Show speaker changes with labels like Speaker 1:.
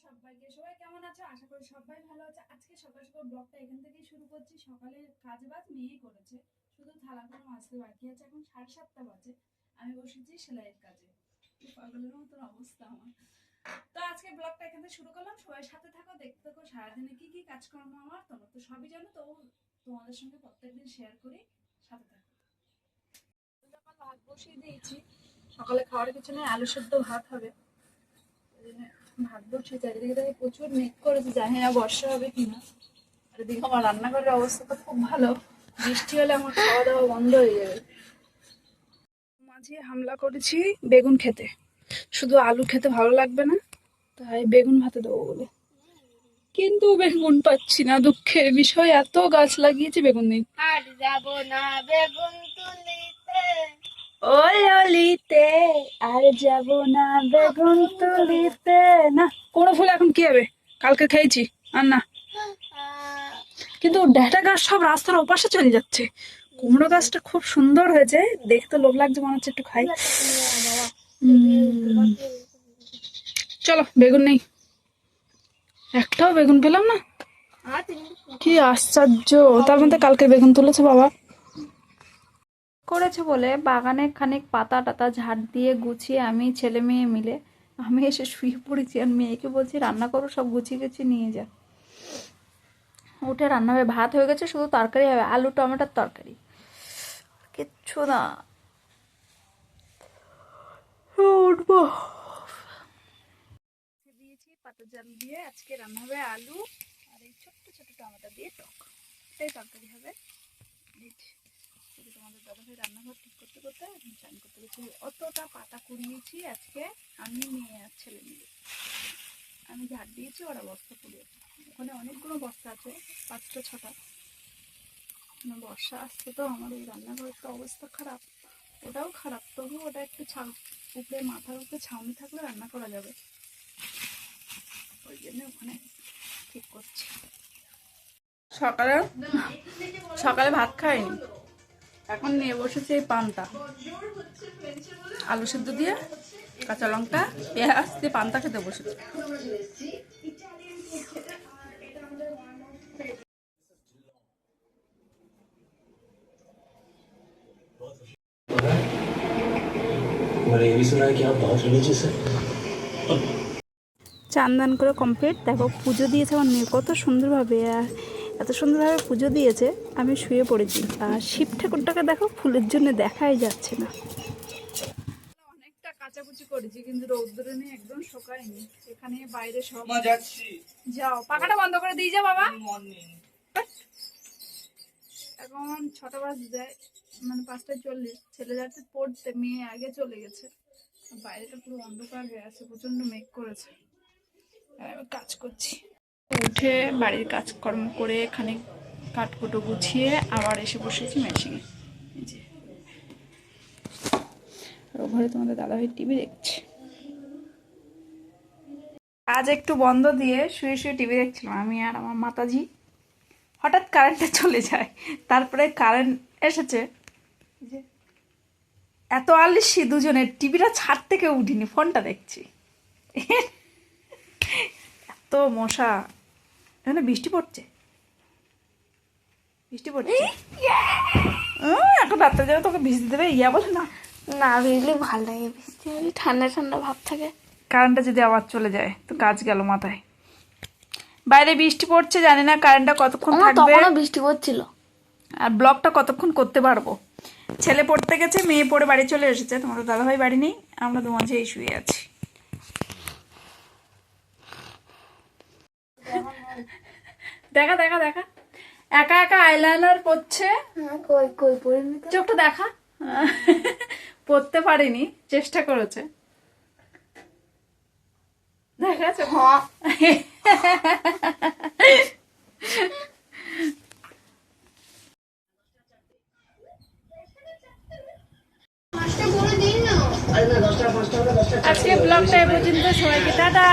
Speaker 1: সবাই কেমন আছো? আশা করি সবাই ভালো আছে। আজকে সকাল সকাল ব্লগটা এখান থেকেই শুরু করছি। সকালে কাজ বাজ মেয়েই করেছে, শুধু থালাগুলো মাজতে বাকি আছে। এখন 7:30 বাজে, আমি বসেছি সেলাইয়ের কাজে। পাগলের মতন অবস্থা আমার। তো আজকে ব্লগটা এখান থেকে শুরু করলাম। সবাই সাথে থাকো, দেখতে থাকো সারাদিনে কি কি কাজকর্ম আমার। তোমরা তো সবই জানো, তো তোমাদের সঙ্গে প্রত্যেকদিন শেয়ার করি, সাথে থাকো। ভাত বসিয়ে দিয়েছি, সকালে খাওয়ার কিছু নেই, আলু সেদ্ধ ভাত হবে। ভাত বসে চারিদিকে থেকে প্রচুর মেঘ করেছে, জানি না বর্ষা হবে কিনা। আর এদিকে আমার রান্নাঘরের অবস্থা তো খুব ভালো, বৃষ্টি হলে আমার খাওয়া দাওয়া বন্ধ হয়ে যাবে। মাঝে হামলা করেছি বেগুন খেতে, শুধু আলু খেতে ভালো লাগবে না, তাই বেগুন ভাতে দেবো বলে। কিন্তু বেগুন পাচ্ছি না, দুঃখের বিষয়। এত গাছ লাগিয়েছি, বেগুন নেই।
Speaker 2: আর যাব না বেগুন তুলিতে,
Speaker 1: ওই অলিতে আর যাব না বেগুন তুলিতে। না, কোনো ফুল এখন কি হবে, কালকে খেয়েছি আর না। কিন্তু ডেটা গাছ সব রাস্তার ওপাশে চলে যাচ্ছে। কুমড়ো গাছটা খুব সুন্দর হয়েছে, দেখতে লোভ লাগছে, মনে হচ্ছে একটু খাই। চলো, বেগুন নেই, একটাও বেগুন পেলাম না, কি আশ্চর্য। তার মধ্যে কালকে বেগুন তুলেছে বাবা। করেছে বলে বাগানে খানিক পাতা টাতা ঝাড় দিয়ে গুছিয়ে আমি ছেলে মেয়ে মিলে আমি এসে শুয়ে পড়েছি। আর মেয়েকে বলছি রান্না করো, সব গুছিয়ে গুছিয়ে নিয়ে যা। উঠে রান্না হবে, ভাত হয়ে গেছে, শুধু তরকারি হবে, আলু টমেটোর তরকারি, কিচ্ছু না। উঠবো দিয়েছি পাতা জাল দিয়ে, আজকে রান্না হবে আলু আর এই ছোট্ট ছোট টমেটো দিয়ে টক, এই তরকারি হবে। তোমাদের দাদাভাই রান্নাঘর ঠিক করতে করতে এখন চান করতে গেছি। অতটা পাতা কুড়িয়েছি আজকে আমি, মেয়ে আর ছেলে মিলে। আমি ঝাড় দিয়েছি, ওরা বস্তা কুড়িয়েছে। ওখানে অনেকগুলো বস্তা আছে, 5টা 6টা। বর্ষা আসছে তো, আমার এই রান্নাঘরের তো অবস্থা খারাপ, ওটাও খারাপ। তবু ওটা একটু উপরে মাথার উপরে ছাউনি থাকলে রান্না করা যাবে, ওই জন্য ওখানে ঠিক করছি। সকালে ভাত খাইনি, এখন নিয়ে বসেছি এই পান্তা, আলু সেদ্ধ দিয়ে কাঁচা লঙ্কা পেঁয়াজ দিয়ে পান্তা খেতে বসেছি। চান দান করে কমপ্লিট। দেখো পুজো দিয়েছে আমার মেয়ে কত সুন্দরভাবে, এত সুন্দরভাবে পুজো দিয়েছে। আমি শুয়ে পড়েছি, আর শিব ঠাকুরটাকে দেখো ফুলের জন্য দেখাই যাচ্ছে না। অনেকটা কাচাকুচি করেছি, কিন্তু রৌদ্রে নেই, একদম শোকায়নি। এখানে বাইরে সব যাও, পাখাটা বন্ধ করে দিয়ে যাও বাবা। এখন 6টা বাজে যায়, মানে 5:40। ছেলে যাচ্ছে পড়তে, মেয়ে আগে চলে গেছে। বাইরেটা পুরো অন্ধকার হয়ে আছে, প্রচন্ড মেঘ করেছে। আমি কাজ করছি, উঠে বাড়ির কাজকর্ম করে খানিক কাঠকুটো গুছিয়ে আবার এসে বসেছি মেশিনে। এই যে ঘরে তোমাদের দাদাভাই টিভি দেখছে। আজ একটু বন্ধ দিয়ে শুয়ে শুয়ে টিভি দেখছিলাম আমি আর আমার মাতাজি। হঠাৎ কারেন্টটা চলে যায়, তারপরে কারেন্ট এসেছে। এত আলিসি দুজনের, টিভিটা ছাদ থেকে উঠিনি, ফোনটা দেখছি। এত মশা, এখানে বৃষ্টি পড়ছে, বৃষ্টি পড়ছে। এখন রাত্রে যাবে, তোকে ভিজতে দেবে, ইয়া বলে না।
Speaker 2: না ভিজলে ভালো লাগে, বৃষ্টি হলে ঠান্ডা ঠান্ডা ভাব থাকে।
Speaker 1: কারেন্টটা যদি আবার চলে যায় তো কাজ গেল মাথায়। বাইরে বৃষ্টি পড়ছে, জানি না কারেন্টটা কতক্ষণ থাকবে।
Speaker 2: তখনও বৃষ্টি পড়ছিল।
Speaker 1: আর ব্লগটা কতক্ষণ করতে পারবো। ছেলে পড়তে গেছে, মেয়ে পড়ে বাড়ি চলে এসেছে। তোমাদের দাদাভাই বাড়ি নেই, আমরা দু মাঝেই শুয়ে আছি। দেখা দেখা দেখা, একা একা আইলাইনার পড়ছে। চোখটা দেখা, পড়তে পারেনি, চেষ্টা করেছে। দেখাচ্ছে আজকে ব্লগটা এ পর্যন্ত, সবাইকে টাটা।